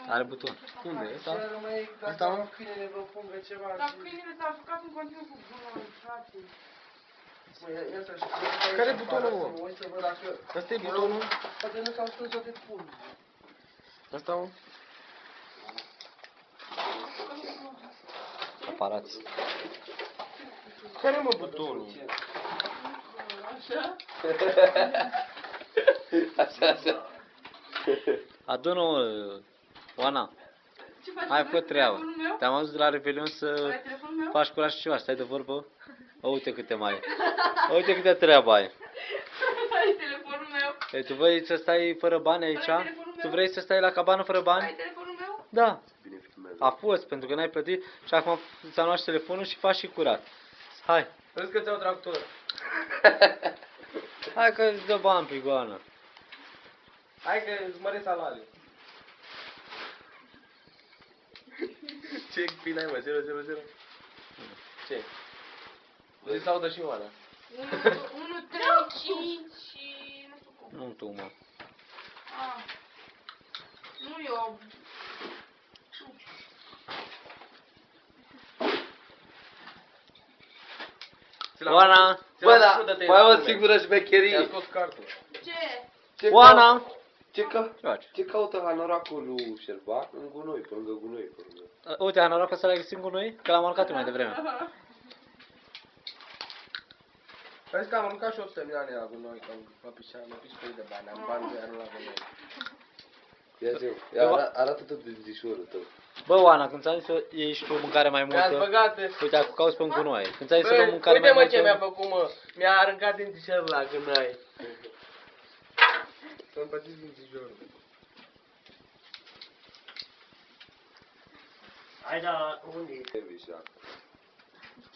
Are buton. Unde? Ăsta? Asta mă? Câinele vă pungă ceva. Dar câinele s-a jucat în continuu cu gunoi, frate. Care e butonul, mă? Ăsta e butonul? Poate nu s-au spus de pun. Asta, mă? Aparați. Care mă butonul? Așa? Așa. Adună-o, Oana. Ce faci? Hai, fă treaba. Telefonul meu? Te-am adus de la Revelion să Ai telefonul meu? faci curaj și ceva. Stai de vorbă. Uite câte mai ai. Uite câte treabă ai. Ai telefonul meu? Ei, tu vrei să stai fără bani aici? Ai telefonul meu? Tu vrei să stai la cabană fără Ai bani? telefonul meu? Da. Bine filmează. A fost, pentru că n-ai plătit și acum ți-am luat și telefonul și faci și curat. Hai. Vezi că ți-au tractor. Hai că îți dă bani pe goană. Hai că îți mări salariul. Ce pin ai, mă? 000? Ce? Vrei să audă și Oana. 1, 3, 5 și nu știu cum. Nu tu, mă. Ah. Nu eu. Oana! Bă, da, mai o singură Ți-a șmecherie. scos cartul. Ce? Oana! Ce Faci? caută hanoracul lui Șerbac în gunoi, pe lângă gunoi, pe lângă... Uite, hanoracul ăsta l-ai găsit cu noi? Că l-am aruncat eu mai devreme. Vezi că am aruncat și 100 milioane la gunoi, că mă piși de bani, am bani de anul la gunoi. Ia zi, ia arată tot de zișorul tău. Bă, Oana, când ți-am zis să iei și tu mâncare mai Mi-ați multă, băgat... uite, acum cauți pe gunoaie. Când ți-ai zis să luăm Bă, mâncare mai uite mă multă... ce mi-a făcut, mă. Mi-a aruncat din t-shirt la gunoi. Să-mi pățiți din t-shirt. Hai, da, unde e? E vișat.